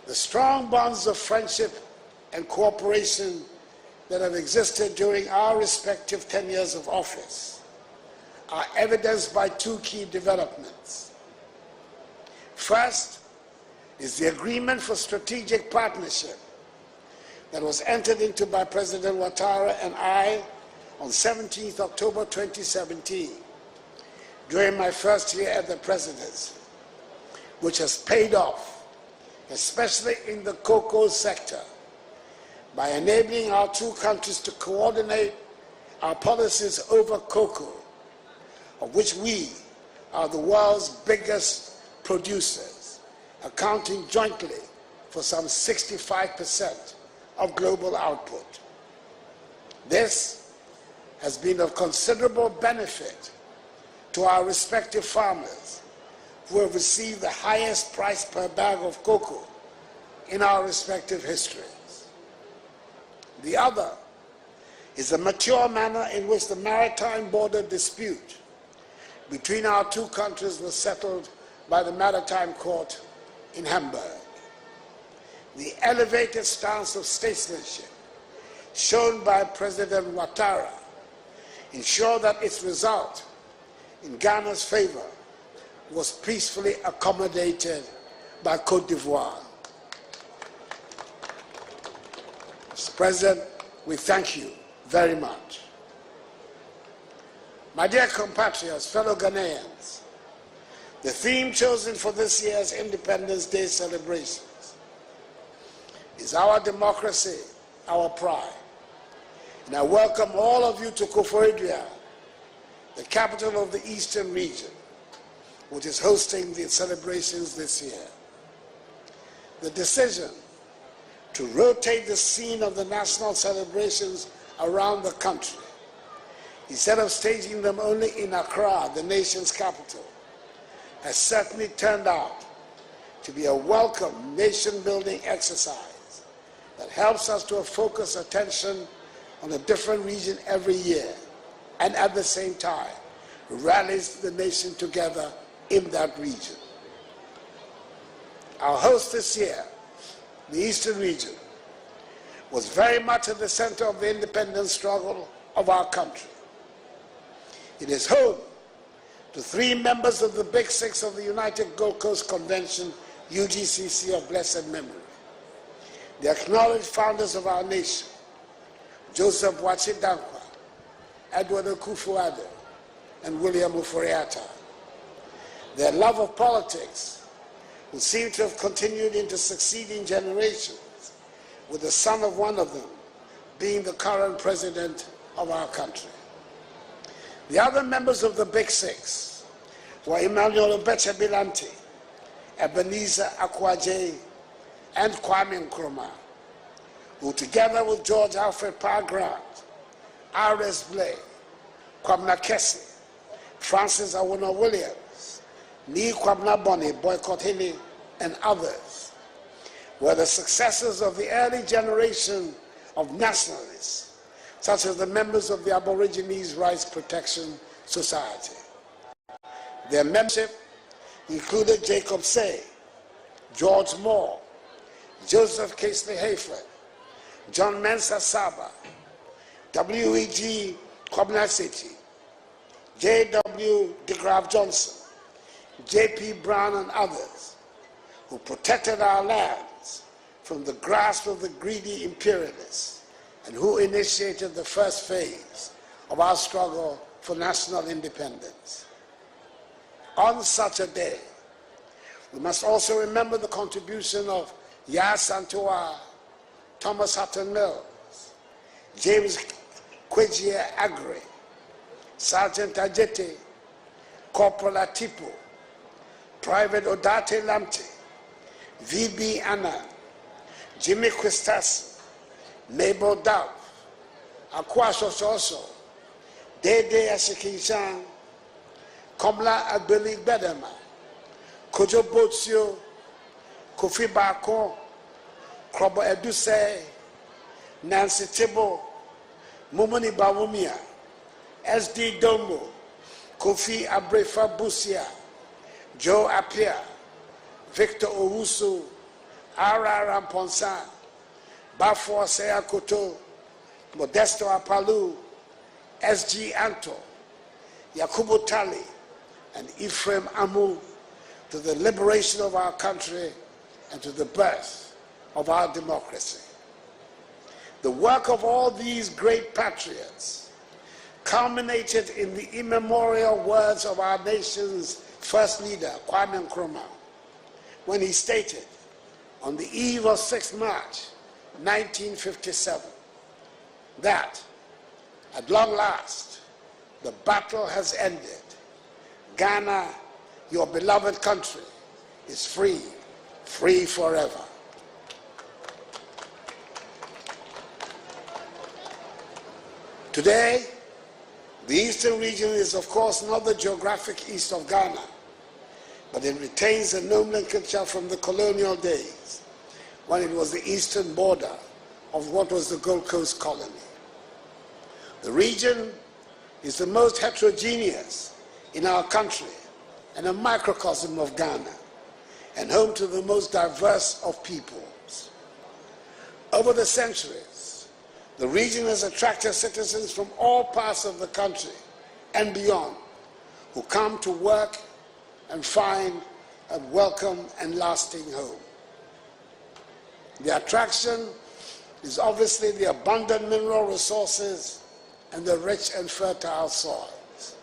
The strong bonds of friendship and cooperation that have existed during our respective tenures of office are evidenced by two key developments. First is the agreement for strategic partnership that was entered into by President Ouattara and I on 17th October 2017 during my first year at the presidency, which has paid off, especially in the cocoa sector, by enabling our two countries to coordinate our policies over cocoa, of which we are the world's biggest producers, accounting jointly for some 65% of global output. This has been of considerable benefit to our respective farmers, who have received the highest price per bag of cocoa in our respective histories. The other is the mature manner in which the maritime border dispute between our two countries was settled by the Maritime Court in Hamburg. The elevated stance of statesmanship shown by President Ouattara ensured that its result in Ghana's favor was peacefully accommodated by Côte d'Ivoire. Mr. President, we thank you very much. My dear compatriots, fellow Ghanaians, the theme chosen for this year's Independence Day celebrations is Our Democracy, Our Pride. And I welcome all of you to Koforidua, the capital of the Eastern region, which is hosting the celebrations this year. The decision to rotate the scene of the national celebrations around the country, instead of staging them only in Accra, the nation's capital, has certainly turned out to be a welcome nation-building exercise that helps us to focus attention on a different region every year, and at the same time rallies the nation together in that region. Our host this year, the Eastern region, was very much at the center of the independence struggle of our country. It is home to three members of the Big Six of the United Gold Coast Convention, UGCC of blessed memory, the acknowledged founders of our nation, Joseph Boakai Dankwa, Edward Akufo-Addo, and William Ofori-Atta. Their love of politics will seem to have continued into succeeding generations, with the son of one of them being the current president of our country. The other members of the Big Six were Emmanuel Obecha Bilanti, Ebenezer Akwaje, and Kwame Nkrumah, who together with George Alfred Parr Grant, R.S. Blay, Kwabena Kessie, Francis Awona Williams, Nii Kwabena Boni, Boycott Hini, and others, were the successors of the early generation of nationalists, such as the members of the Aborigines Rights Protection Society. Their membership included Jacob Say, George Moore, Joseph Casely Hayford, John Mensah Saba, W.E.G. Kwabena-Sechi, J.W. de Graaf Johnson, J.P. Brown, and others, who protected our lands from the grasp of the greedy imperialists and who initiated the first phase of our struggle for national independence. On such a day, we must also remember the contribution of Yaa Asantewaa, Thomas Hutton Mills, James Kwegyir Aggrey, Sergeant Ajete, Corporal Atipo, Private Odate Lamte, V.B. Anna, Jimmy Quistas, Mabel Dove, Akwaso Soso, Dede Asikinchan, Komla Agbeli Bedema, Kojo Botsio, Kofi Bako, Krobo Eduse, Nancy Tibo, Mumuni Bawumia, S.D. Dombo, Kofi Abrefa Busia, Joe Appiah, Victor Owusu, Ara Ramponsan, Bafo Seyakoto, Modesto Apalu, S.G. Anto, Yakubu Tali, and Ephraim Amu to the liberation of our country and to the birth of our democracy. The work of all these great patriots culminated in the immemorial words of our nation's first leader, Kwame Nkrumah, when he stated on the eve of 6 March 1957 that, at long last, the battle has ended. Ghana, your beloved country, is free, free forever. Today, the Eastern region is, of course, not the geographic east of Ghana, but it retains a nomenclature from the colonial days, when it was the eastern border of what was the Gold Coast colony. The region is the most heterogeneous in our country and a microcosm of Ghana, and home to the most diverse of peoples. Over the centuries, the region has attracted citizens from all parts of the country and beyond, who come to work and find a welcome and lasting home. The attraction is obviously the abundant mineral resources and the rich and fertile soils.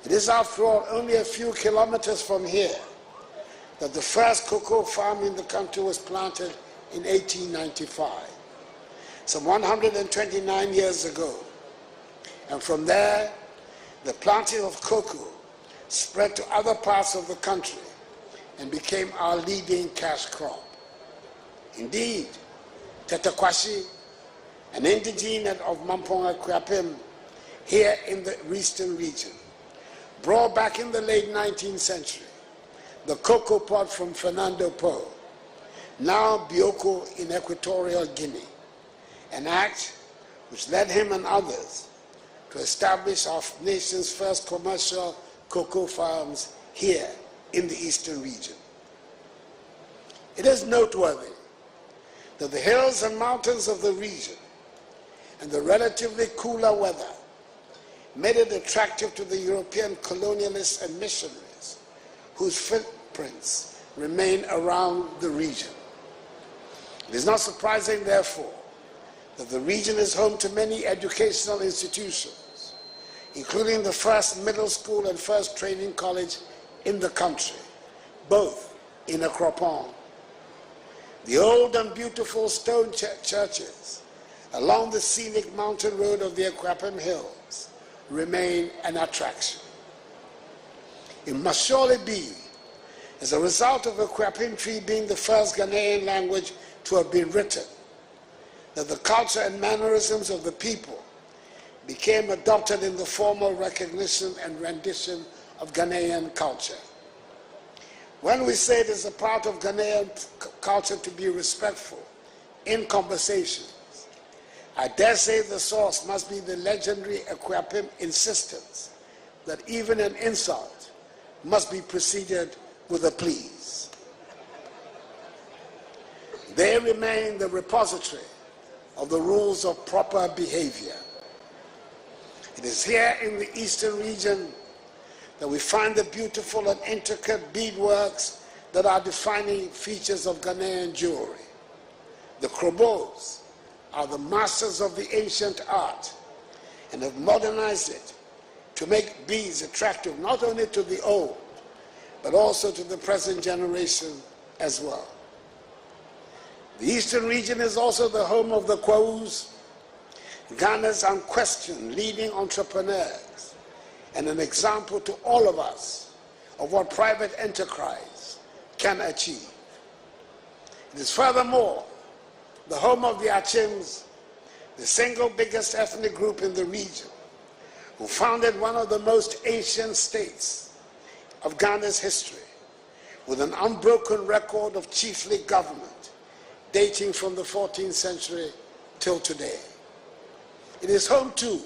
It is, after all, only a few kilometers from here that the first cocoa farm in the country was planted in 1895, some 129 years ago. And from there, the planting of cocoa spread to other parts of the country and became our leading cash crop. Indeed, Tete Kwashi, an indigene of Mampong Akuapem, here in the Eastern region, brought back in the late 19th century the cocoa pod from Fernando Po, now Bioko in Equatorial Guinea, an act which led him and others to establish our nation's first commercial cocoa farms here in the Eastern region. It is noteworthy that the hills and mountains of the region and the relatively cooler weather made it attractive to the European colonialists and missionaries whose footprints remain around the region. It is not surprising, therefore, that the region is home to many educational institutions, including the first middle school and first training college in the country, both in Akropong. The old and beautiful stone churches along the scenic mountain road of the Akuapem Hills remain an attraction. It must surely be as a result of Akuapem Tree being the first Ghanaian language to have been written that the culture and mannerisms of the people became adopted in the formal recognition and rendition of Ghanaian culture. When we say it is a part of Ghanaian culture to be respectful in conversations, I dare say the source must be the legendary Akuapem insistence that even an insult must be preceded with a please. They remain the repository of the rules of proper behavior. It is here in the Eastern region that we find the beautiful and intricate beadworks that are defining features of Ghanaian jewelry. The Krobos are the masters of the ancient art and have modernized it to make beads attractive not only to the old, but also to the present generation as well. The Eastern region is also the home of the Kwaus, Ghana's unquestioned leading entrepreneurs, and an example to all of us of what private enterprise can achieve. It is furthermore the home of the Achims, the single biggest ethnic group in the region, who founded one of the most ancient states of Ghana's history, with an unbroken record of chiefly government dating from the 14th century till today. It is home, too,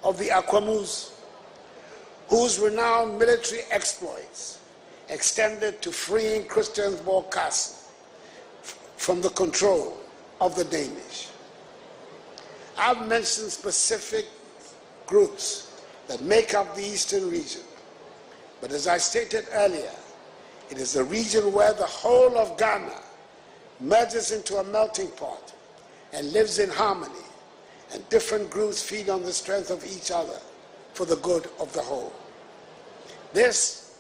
of the Akwamus, whose renowned military exploits extended to freeing Christiansborg Castle, from the control of the Danish. I've mentioned specific groups that make up the eastern region, but as I stated earlier, it is a region where the whole of Ghana merges into a melting pot and lives in harmony, and different groups feed on the strength of each other for the good of the whole. This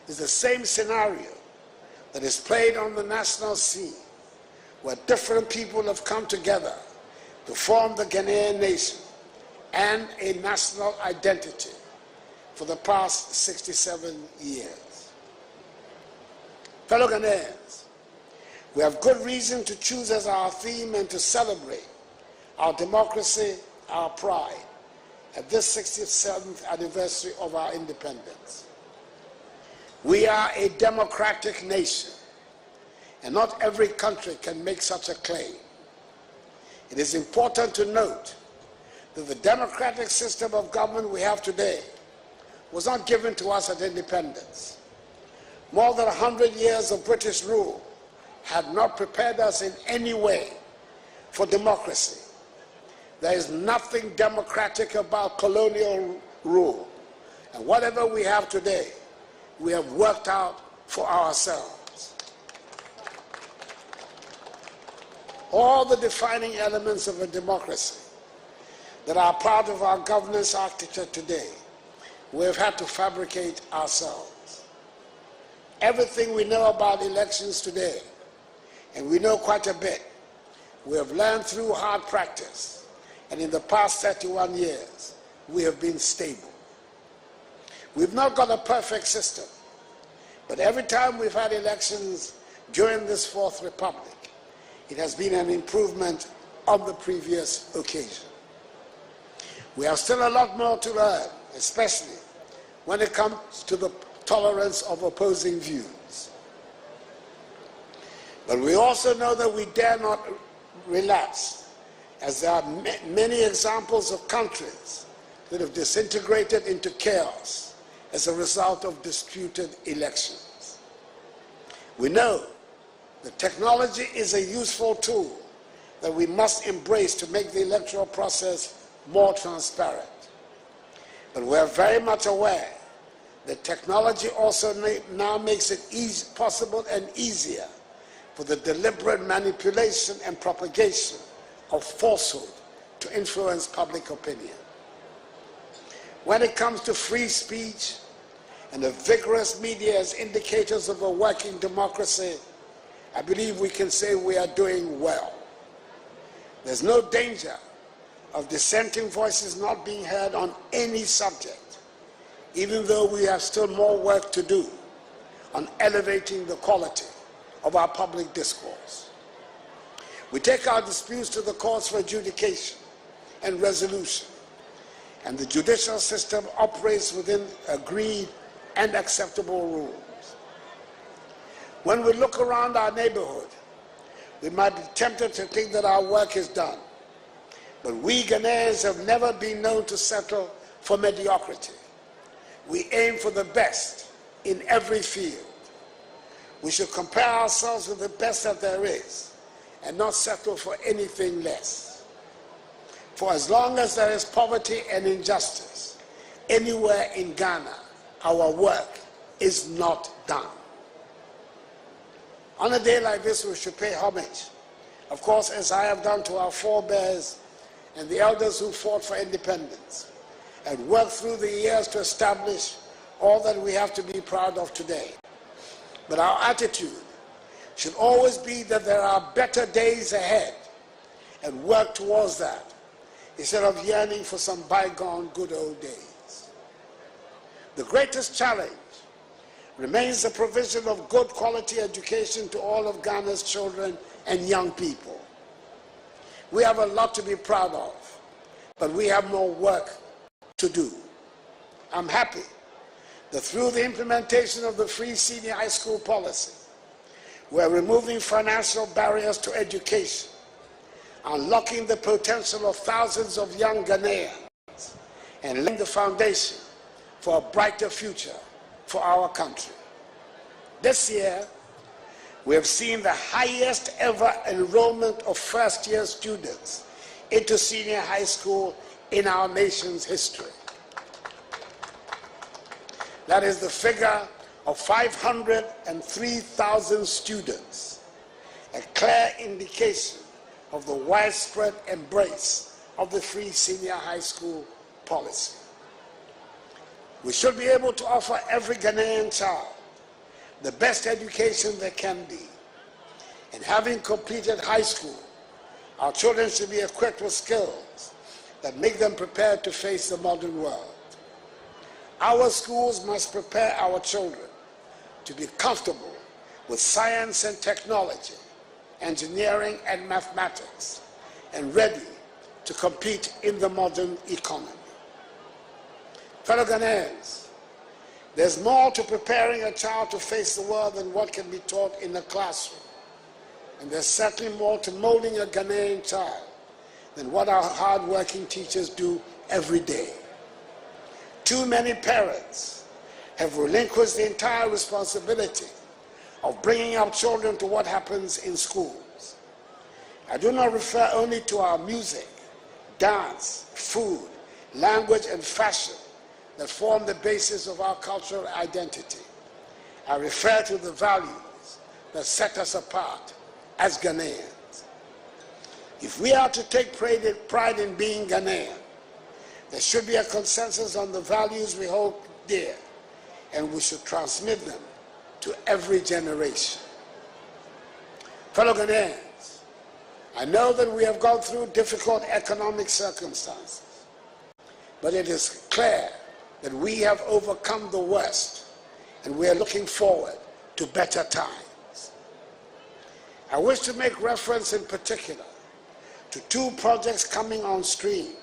is the same scenario that is played on the national scene, where different people have come together to form the Ghanaian nation and a national identity for the past 67 years. Fellow Ghanaians, we have good reason to choose as our theme and to celebrate our democracy, our pride, at this 67th anniversary of our independence. We are a democratic nation, and not every country can make such a claim. It is important to note that the democratic system of government we have today was not given to us at independence. More than 100 years of British rule had not prepared us in any way for democracy. There is nothing democratic about colonial rule, and whatever we have today, we have worked out for ourselves. All the defining elements of a democracy that are part of our governance architecture today, we have had to fabricate ourselves. Everything we know about elections today, and we know quite a bit, we have learned through hard practice, and in the past 31 years, we have been stable. We've not got a perfect system, but every time we've had elections during this Fourth Republic, it has been an improvement on the previous occasion. We have still a lot more to learn, especially when it comes to the tolerance of opposing views. But we also know that we dare not relax, as there are many examples of countries that have disintegrated into chaos as a result of disputed elections. We know that technology is a useful tool that we must embrace to make the electoral process more transparent. But we are very much aware that technology also now makes it possible and easier for the deliberate manipulation and propagation of falsehood to influence public opinion. When it comes to free speech and a vigorous media as indicators of a working democracy, I believe we can say we are doing well. There's no danger of dissenting voices not being heard on any subject, even though we have still more work to do on elevating the quality of our public discourse. We take our disputes to the courts for adjudication and resolution, and the judicial system operates within agreed and acceptable rules. When we look around our neighborhood, we might be tempted to think that our work is done, but we Ghanaians have never been known to settle for mediocrity. We aim for the best in every field. We should compare ourselves with the best that there is and not settle for anything less. For as long as there is poverty and injustice anywhere in Ghana, our work is not done. On a day like this, we should pay homage, of course, as I have done to our forebears and the elders who fought for independence, and work through the years to establish all that we have to be proud of today. But our attitude should always be that there are better days ahead, and work towards that, instead of yearning for some bygone good old days. The greatest challenge remains the provision of good quality education to all of Ghana's children and young people. We have a lot to be proud of, but we have more work to do. I'm happy that through the implementation of the free senior high school policy, we're removing financial barriers to education, unlocking the potential of thousands of young Ghanaians, and laying the foundation for a brighter future for our country. This year, we have seen the highest ever enrollment of first-year students into senior high school in our nation's history. That is the figure of 503,000 students, a clear indication of the widespread embrace of the free senior high school policy. We should be able to offer every Ghanaian child the best education there can be. And having completed high school, our children should be equipped with skills that make them prepared to face the modern world. Our schools must prepare our children to be comfortable with science and technology, engineering and mathematics, and ready to compete in the modern economy. Fellow Ghanaians, there's more to preparing a child to face the world than what can be taught in the classroom. And there's certainly more to molding a Ghanaian child than what our hard-working teachers do every day. Too many parents have relinquished the entire responsibility of bringing up children to what happens in schools. I do not refer only to our music, dance, food, language, and fashion that form the basis of our cultural identity. I refer to the values that set us apart as Ghanaians. If we are to take pride in being Ghanaian, there should be a consensus on the values we hold dear, and we should transmit them to every generation. Fellow Ghanaians, I know that we have gone through difficult economic circumstances, but it is clear that we have overcome the worst, and we are looking forward to better times. I wish to make reference in particular to two projects coming on stream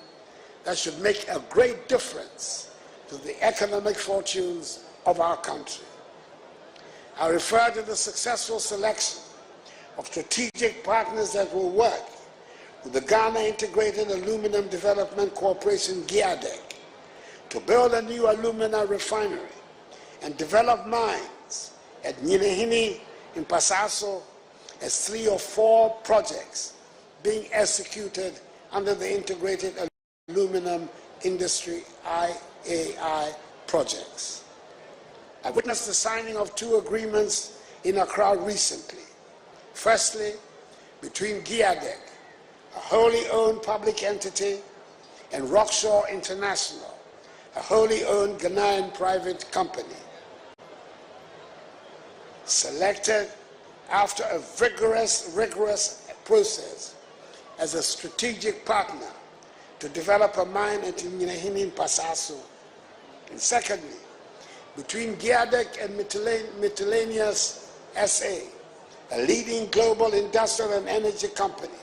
that should make a great difference to the economic fortunes of our country. I refer to the successful selection of strategic partners that will work with the Ghana Integrated Aluminum Development Corporation, GIADEC, to build a new alumina refinery and develop mines at Nyinahini in Pasaso, as 3 or 4 projects being executed under the Integrated Aluminum Industry IAI projects. I witnessed the signing of 2 agreements in Accra recently. Firstly, between GIADEC, a wholly owned public entity, and Rockshore International, a wholly owned Ghanaian private company, selected after a rigorous process as a strategic partner to develop a mine at Nyinahini in Pasaso. And secondly, between GIADEC and Miscellaneous SA, a leading global industrial and energy company,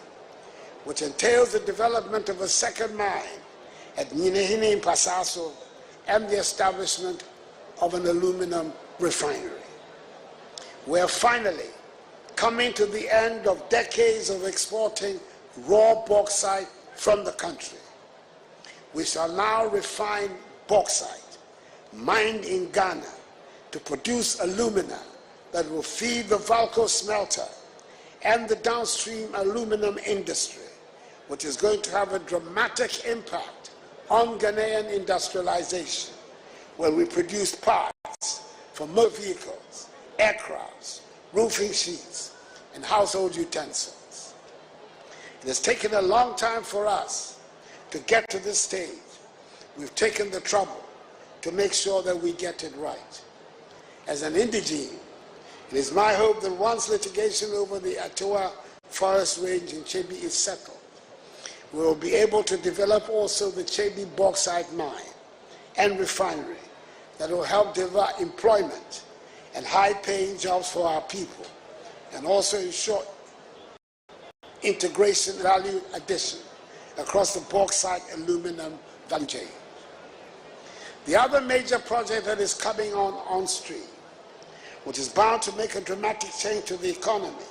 which entails the development of a second mine at Nyinahini in Pasaso and the establishment of an aluminum refinery. We are finally coming to the end of decades of exporting raw bauxite from the country. We shall now refine bauxite mined in Ghana to produce alumina that will feed the Valco smelter and the downstream aluminum industry, which is going to have a dramatic impact on Ghanaian industrialization, where we produce parts for motor vehicles, aircrafts, roofing sheets, and household utensils. It has taken a long time for us to get to this stage. We've taken the trouble to make sure that we get it right. As an indigene, it is my hope that once litigation over the Atoa Forest Range in Chebi is settled, we will be able to develop also the Chebi bauxite mine and refinery that will help deliver employment and high-paying jobs for our people, and also ensure integration value addition across the bauxite aluminum value chain. The other major project that is coming on stream, which is bound to make a dramatic change to the economy,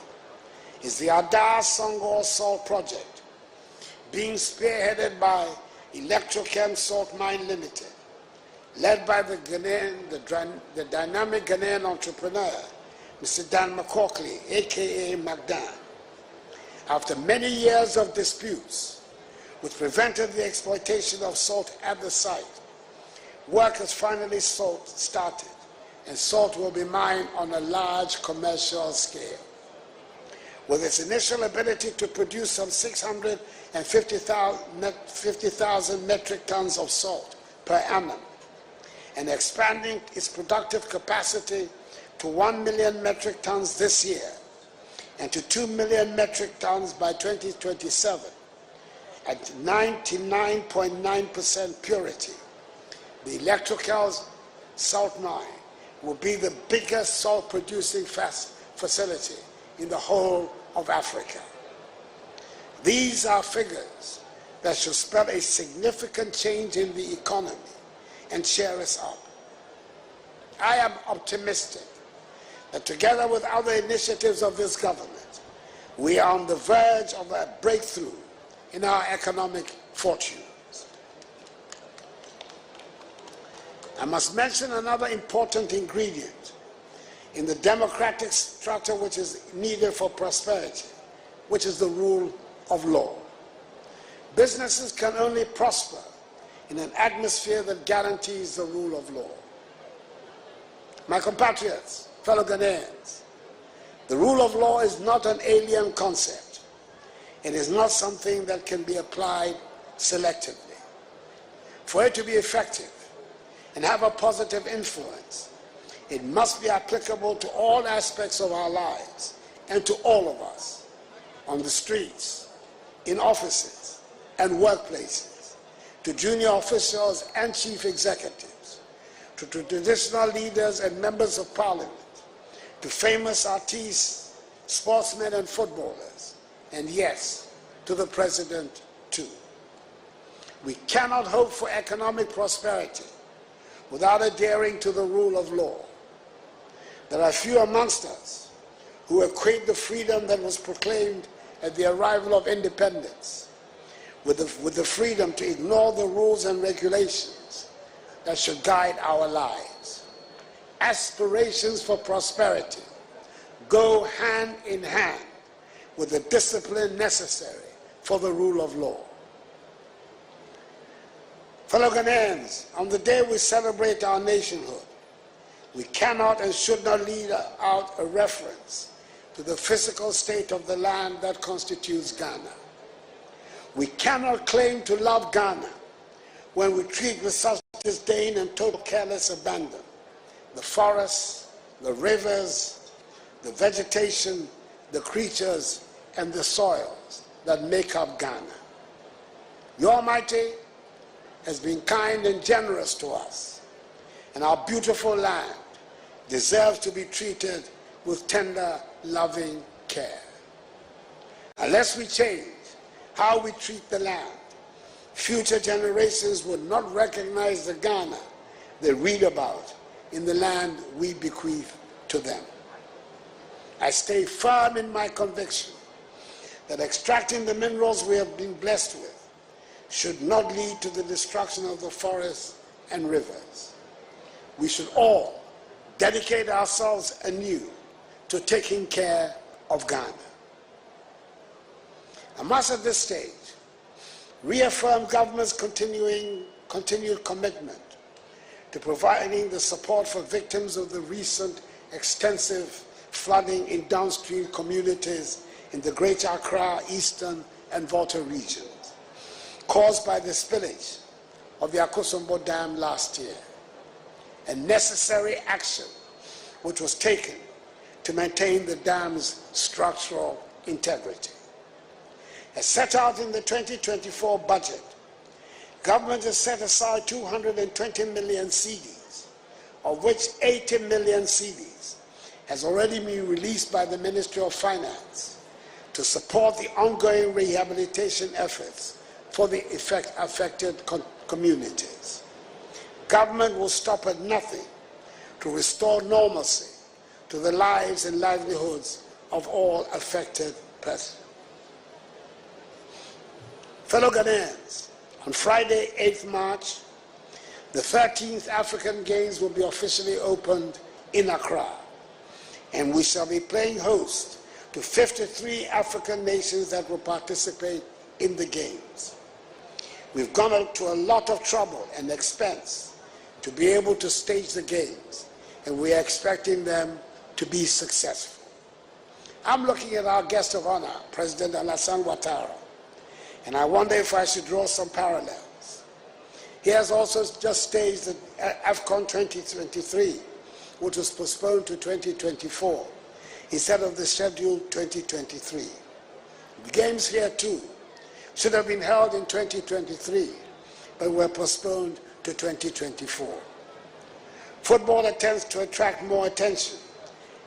is the Adar Songor Salt Project, being spearheaded by Electrochem Salt Mine Limited, led by the dynamic Ghanaian entrepreneur, Mr. Dan McCaughey, aka McDan, after many years of disputes which prevented the exploitation of salt at the site, work has finally started, and salt will be mined on a large commercial scale. With its initial ability to produce some 650,000 metric tons of salt per annum, and expanding its productive capacity to 1 million metric tons this year, and to 2 million metric tons by 2027, at 99.9% purity, the Electrical Salt Mine will be the biggest salt-producing facility in the whole of Africa. These are figures that should spell a significant change in the economy and cheer us up. I am optimistic that together with other initiatives of this government, we are on the verge of a breakthrough in our economic fortunes. I must mention another important ingredient in the democratic structure which is needed for prosperity, which is the rule of law. Businesses can only prosper in an atmosphere that guarantees the rule of law. My compatriots, fellow Ghanaians, the rule of law is not an alien concept. It is not something that can be applied selectively. For it to be effective and have a positive influence, it must be applicable to all aspects of our lives and to all of us, on the streets, in offices and workplaces, to junior officials and chief executives, to traditional leaders and members of parliament, to famous artists, sportsmen and footballers, and yes, to the president too. We cannot hope for economic prosperity without adhering to the rule of law. There are few amongst us who equate the freedom that was proclaimed at the arrival of independence with the freedom to ignore the rules and regulations that should guide our lives. Aspirations for prosperity go hand in hand with the discipline necessary for the rule of law. Fellow Ghanaians, on the day we celebrate our nationhood, we cannot and should not leave out a reference to the physical state of the land that constitutes Ghana. We cannot claim to love Ghana when we treat with such disdain and total careless abandon the forests, the rivers, the vegetation, the creatures, and the soils that make up Ghana. The Almighty has been kind and generous to us, and our beautiful land deserves to be treated with tender, loving care. Unless we change how we treat the land, future generations will not recognize the Ghana they read about in the land we bequeath to them. I stay firm in my conviction that extracting the minerals we have been blessed with should not lead to the destruction of the forests and rivers. We should all dedicate ourselves anew to taking care of Ghana. I must at this stage reaffirm government's continued commitment to providing the support for victims of the recent extensive flooding in downstream communities in the Greater Accra, Eastern and Volta regions, caused by the spillage of the Akosombo Dam last year, and necessary action which was taken to maintain the dam's structural integrity. As set out in the 2024 budget, government has set aside 220 million cedis, of which 80 million cedis has already been released by the Ministry of Finance to support the ongoing rehabilitation efforts for the affected communities. Government will stop at nothing to restore normalcy to the lives and livelihoods of all affected persons. Fellow Ghanaians, on Friday, 8th March, the 13th African Games will be officially opened in Accra. and we shall be playing host to 53 African nations that will participate in the Games. We've gone to a lot of trouble and expense to be able to stage the Games, and we are expecting them to be successful. I'm looking at our guest of honor, President Alassane Ouattara, and I wonder if I should draw some parallels. He has also just staged the AFCON 2023, which was postponed to 2024, instead of the scheduled 2023. The Games here too should have been held in 2023, but were postponed to 2024. Football tends to attract more attention,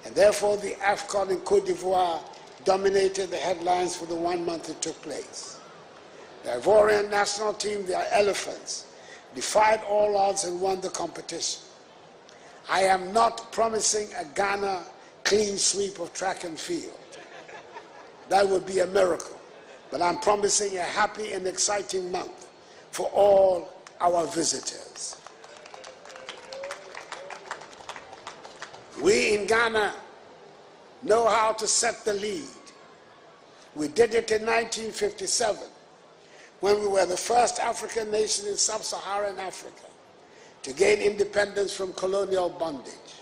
and therefore the AFCON in Côte d'Ivoire dominated the headlines for the 1 month it took place. The Ivorian national team, the Elephants, defied all odds and won the competition. I am not promising a Ghana clean sweep of track and field. That would be a miracle. But I'm promising a happy and exciting month for all our visitors. We in Ghana know how to set the lead. We did it in 1957 when we were the first African nation in sub-Saharan Africa to gain independence from colonial bondage.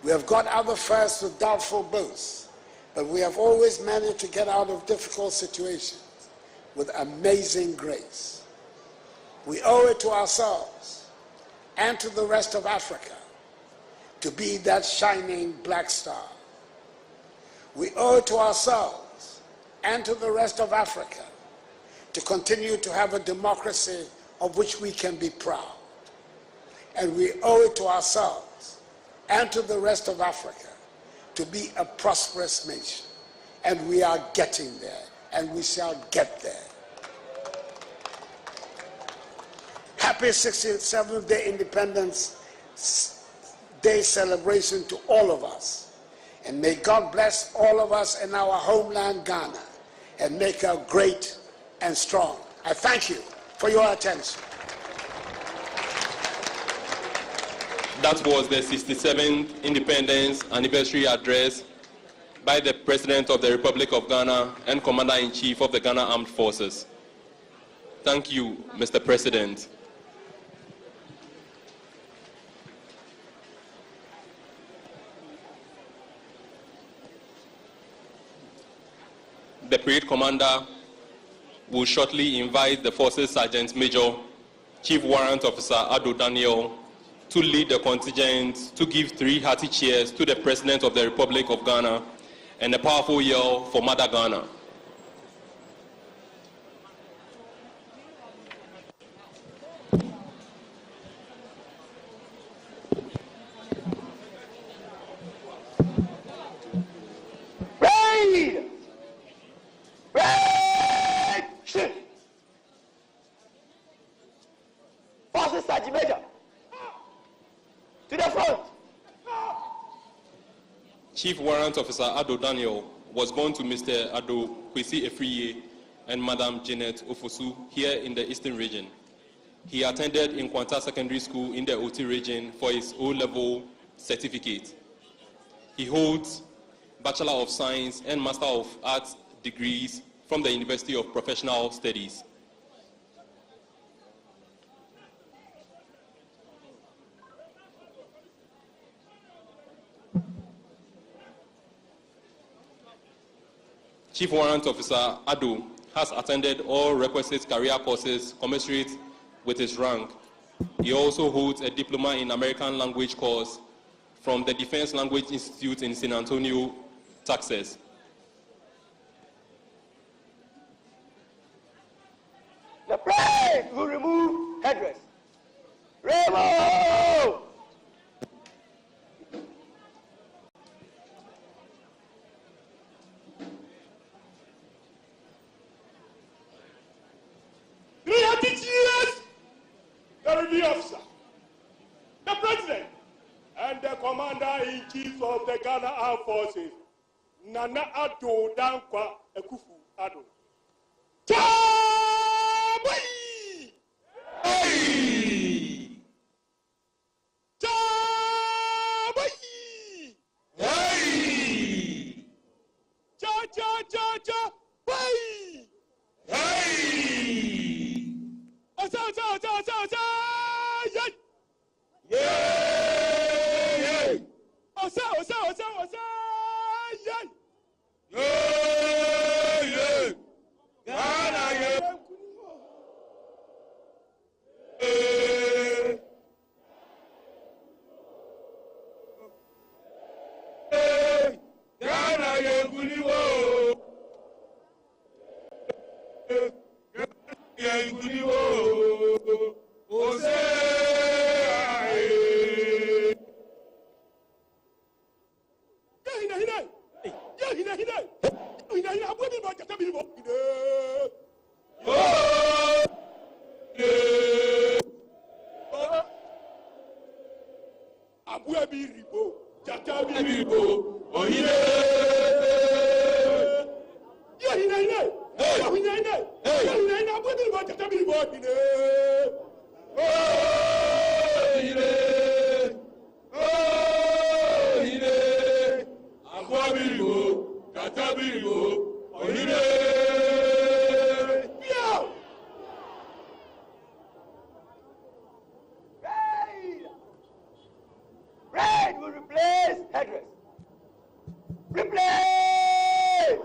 We have got other firsts with doubtful boasts, but we have always managed to get out of difficult situations with amazing grace. We owe it to ourselves and to the rest of Africa to be that shining black star. We owe it to ourselves and to the rest of Africa to continue to have a democracy of which we can be proud. And we owe it to ourselves and to the rest of Africa to be a prosperous nation. And we are getting there, and we shall get there. Happy 67th Day Independence Day celebration to all of us. And may God bless all of us in our homeland, Ghana, and make us great and strong. I thank you for your attention. That was the 67th Independence Anniversary Address by the President of the Republic of Ghana and Commander-in-Chief of the Ghana Armed Forces. Thank you, Mr. President. The Parade Commander will shortly invite the Forces Sergeant Major, Chief Warrant Officer Ado Daniel, to lead the contingent to give 3 hearty cheers to the President of the Republic of Ghana and a powerful yell for Mother Ghana. Raid! Raid! Shift! Forces Sergeant Major! To the front! Chief Warrant Officer Ado Daniel was born to Mr. Ado Kwesi Efriye and Madam Janet Ofosu here in the Eastern region. He attended in Kwanta Secondary School in the Oti region for his O-level certificate. He holds Bachelor of Science and Master of Arts degrees from the University of Professional Studies. Chief Warrant Officer Ado has attended all requisite career courses commensurate with his rank. He also holds a diploma in American language course from the Defense Language Institute in San Antonio, Texas. The parade will remove headdress. Remove! The review officer, the president, and the commander-in-chief of the Ghana Armed Forces, Nana Addo Dankwa Ekufu Addo. Chabai! Hey! Chabai! Hey! cha, hey! Hey! Osa, yay! Yay! Osa, yay! Yay! Ghana, yay! Ghana, yay! Guniwo! Yay! Guniwo! Ose! Braid will replace headrest. Replace!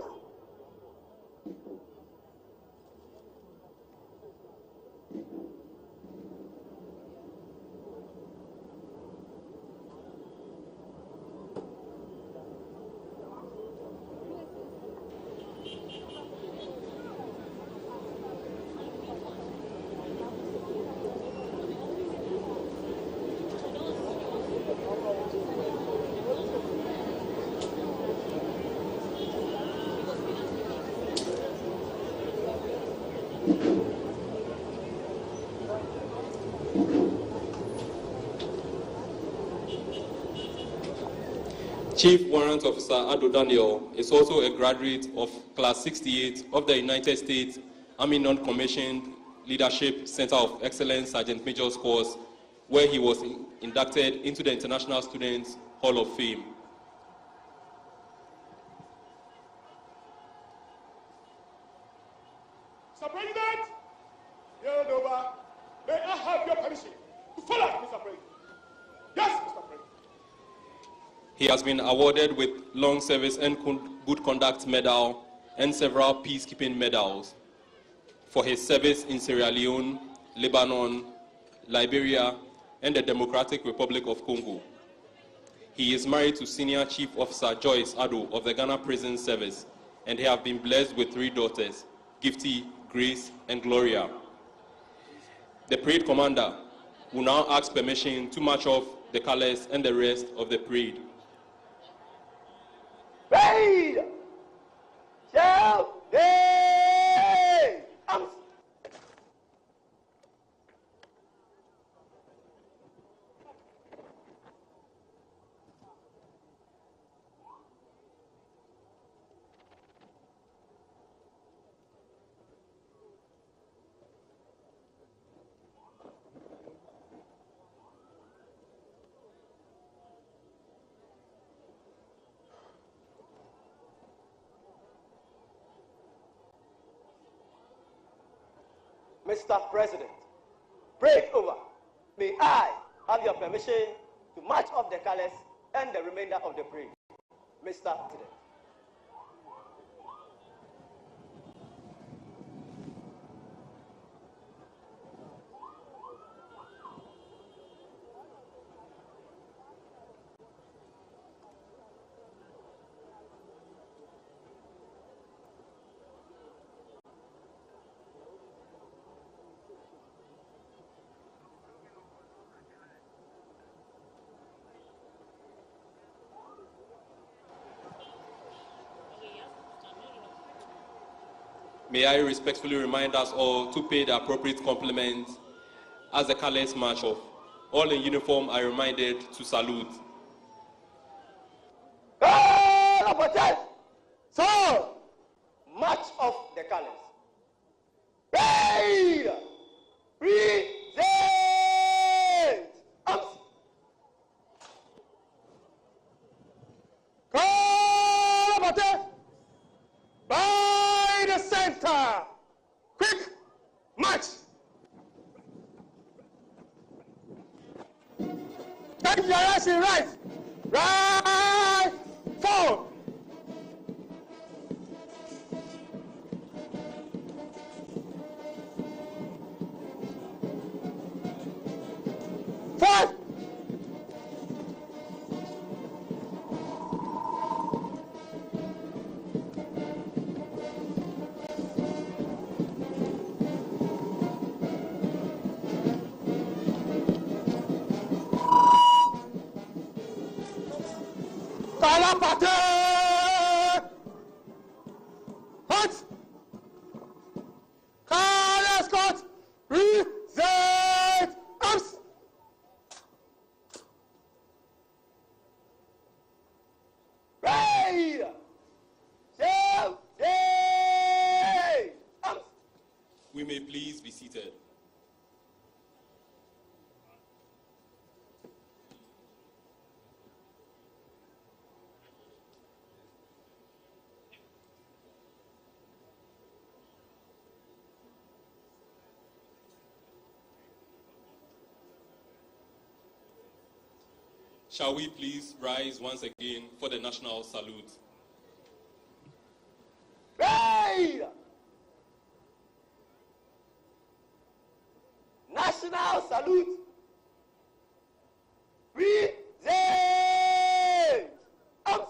Chief Warrant Officer Ado Daniel is also a graduate of Class 68 of the United States Army Non-Commissioned Leadership Center of Excellence Sergeant Major's course, where he was inducted into the International Students Hall of Fame. Mr. President, Yeldova, may I have your permission to follow, Mr. President? Yes, Mr. President. He has been awarded with Long Service and Good Conduct Medal and several peacekeeping medals for his service in Sierra Leone, Lebanon, Liberia, and the Democratic Republic of Congo. He is married to Senior Chief Officer Joyce Ado of the Ghana Prison Service, and they have been blessed with 3 daughters, Gifty, Grace, and Gloria. The parade commander will now ask permission to march off the colors and the rest of the parade. Braid! Shall they? Arms! Mr. President, break over. May I have your permission to march off the colors and the remainder of the parade? Mr. President. May I respectfully remind us all to pay the appropriate compliments as the colors march off. All in uniform are reminded to salute. So, march off the colors. Braid! Present! Arms! Kalabate! Attention, right. Right. Forward. Forward. Party! Hot! Color Scott! Reset! Arms! Right! Shout! Yay! Arms! We may please be seated. Shall we please rise once again for the national salute? Right! National salute! Present! Arms!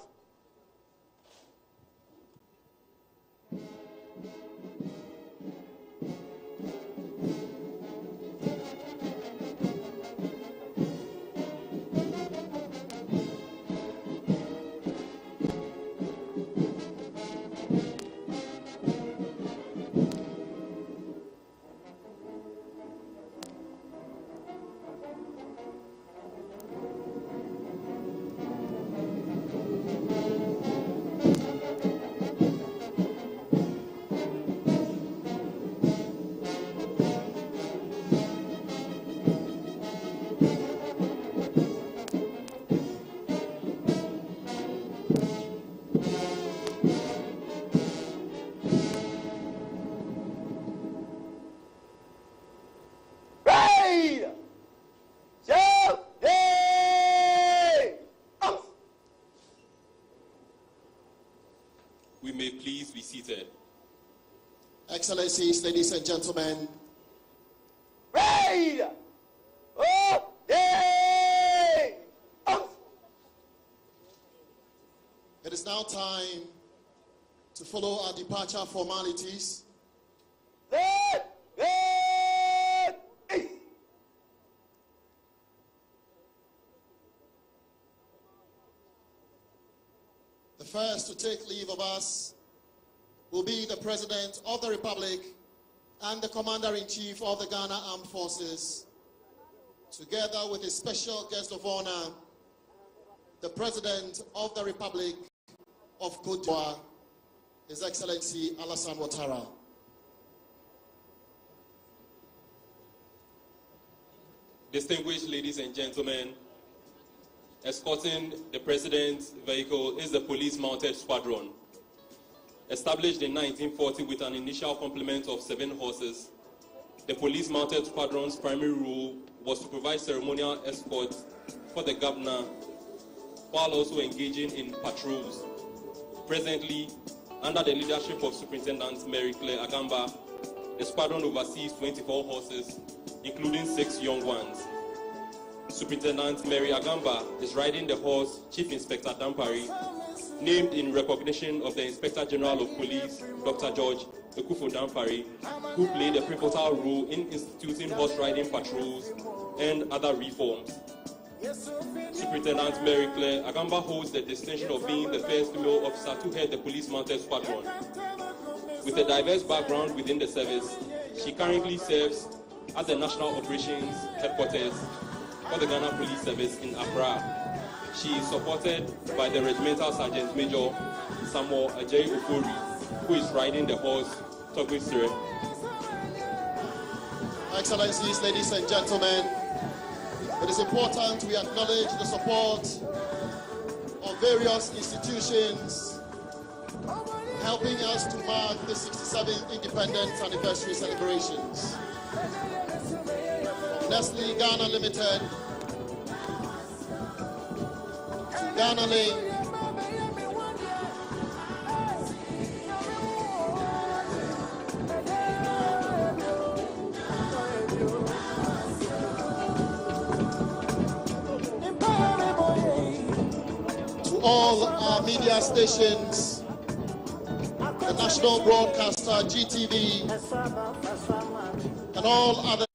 We may please be seated. Excellencies, ladies and gentlemen, Right! Oh, yay! it is now time to follow our departure formalities. Left, left, east. The first to take leave of us will be the President of the Republic and the Commander-in-Chief of the Ghana Armed Forces, together with a special guest of honor, the President of the Republic of Côte d'Ivoire, His Excellency Alassane Ouattara. Distinguished ladies and gentlemen, escorting the President's vehicle is the Police Mounted Squadron. Established in 1940 with an initial complement of 7 horses, the Police Mounted Squadron's primary role was to provide ceremonial escort for the governor while also engaging in patrols. Presently, under the leadership of Superintendent Mary Claire Agamba, the squadron oversees 24 horses, including 6 young ones. Superintendent Mary Agamba is riding the horse Chief Inspector Dampari, named in recognition of the Inspector General of Police, Dr. George Ekufo Dampari, who played a pivotal role in instituting horse riding patrols and other reforms. Superintendent Mary Claire Agamba holds the distinction of being the first female officer to head the Police Mounted Squadron. With a diverse background within the service, she currently serves as the National Operations Headquarters for the Ghana Police Service in Accra. She is supported by the Regimental Sergeant Major Samuel Ajay Ofori, who is riding the horse Togwe Sire. Excellencies, ladies and gentlemen, it is important we acknowledge the support of various institutions helping us to mark the 67th Independence Anniversary celebrations. From Nestle Ghana Limited, Ghana Lane. To all our media stations, the national broadcaster, GTV, and all other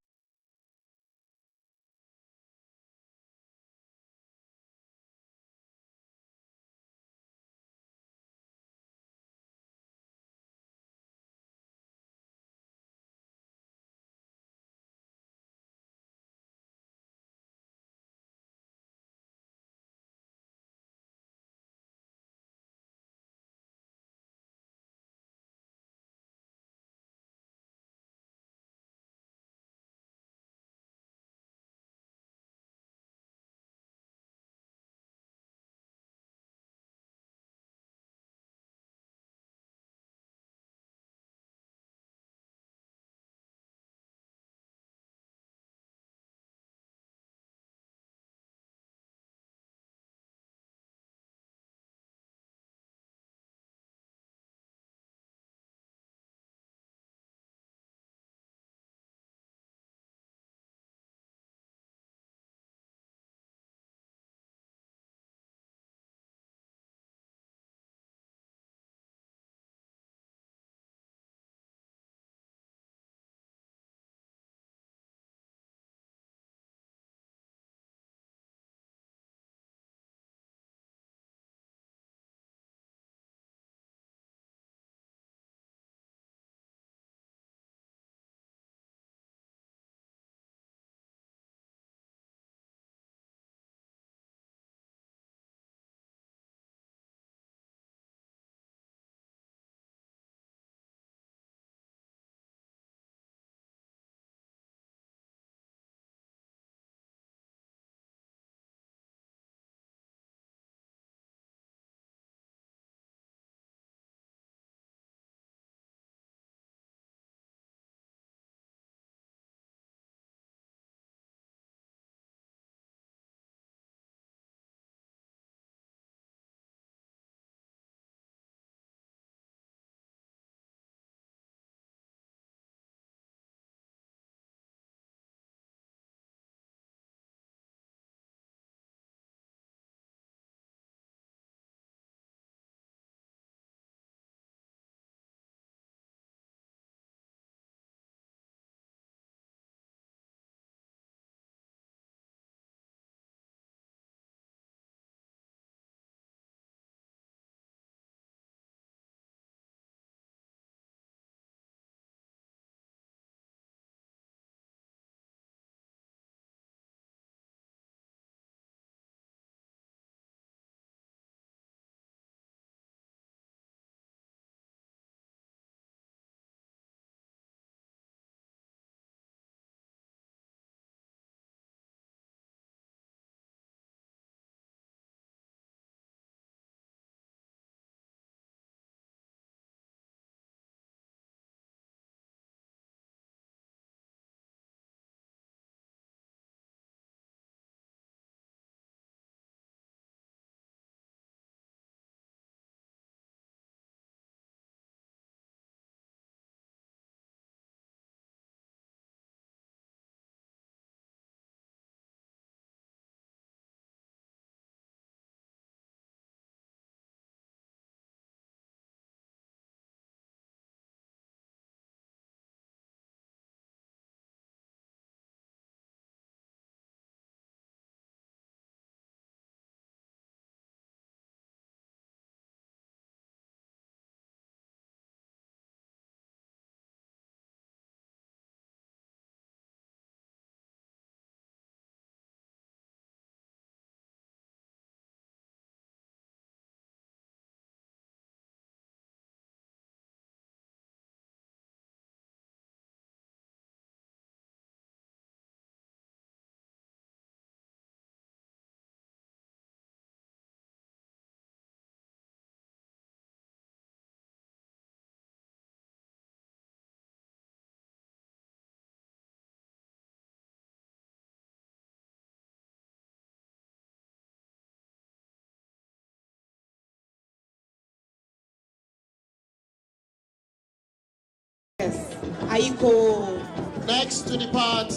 Aiko. Next to depart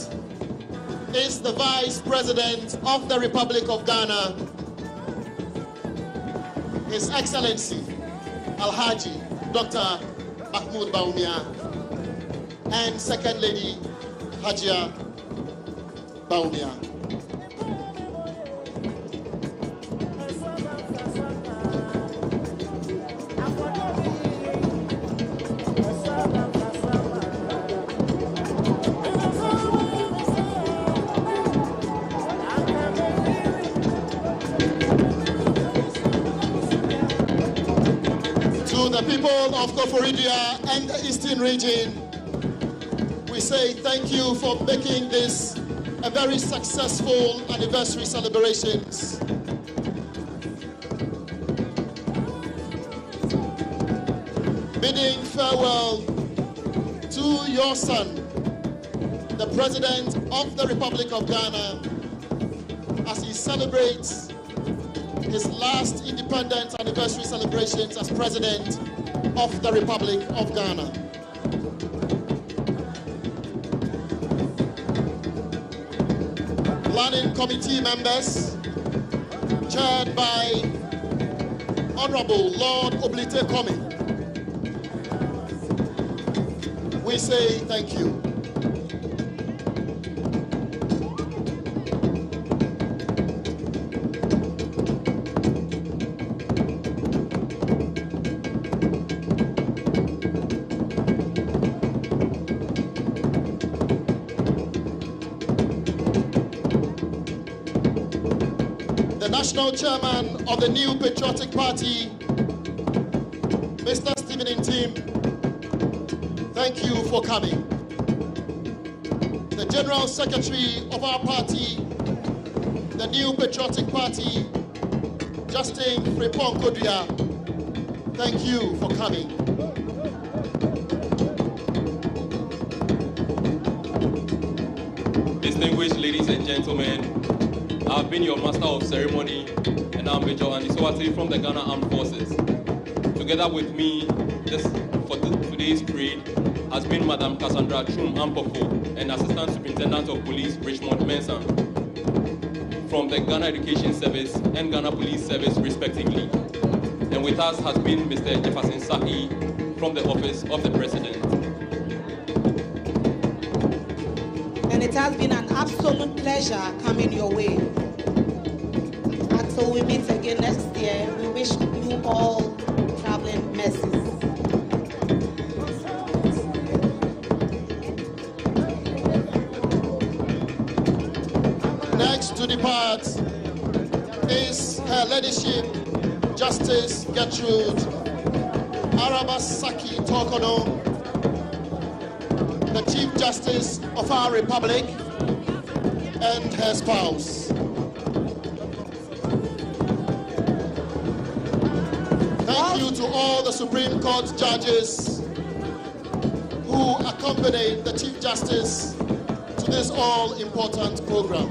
is the Vice President of the Republic of Ghana, His Excellency Alhaji Dr. Mahmoud Bawumia, and Second Lady Hajia Bawumia. To the people of Koforidua and the Eastern region, we say thank you for making this a very successful anniversary celebrations. Bidding farewell to your son, the President of the Republic of Ghana, as he celebrates his last independent anniversary celebrations as President of the Republic of Ghana. Planning committee members, chaired by Honorable Lord Oblite Komi, we say thank you. The National Chairman of the New Patriotic Party, Mr. Stephen Intim, thank you for coming. The General Secretary of our party, the New Patriotic Party, Justin Frimpong Kodria, thank you for coming. Distinguished ladies and gentlemen, I've been your master of ceremony, and I'm Major Andy Sowati from the Ghana Armed Forces. Together with me for today's parade has been Madam Cassandra Chum Ampofo and Assistant Superintendent of Police Richmond Mensah from the Ghana Education Service and Ghana Police Service respectively. And with us has been Mr. Jefferson Sahi from the Office of the President. And it has been an absolute pleasure coming your way. Until we meet again next year, we wish you all traveling mercies. Next to depart is Her Ladyship Justice Gertrude Arabasaki Tokono, the Chief Justice of our Republic, and her spouse. Thank you to all the Supreme Court judges who accompanied the Chief Justice to this all-important program.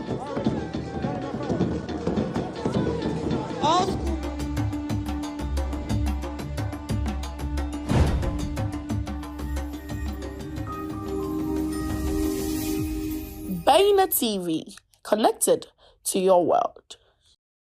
Baina TV, connected to your world.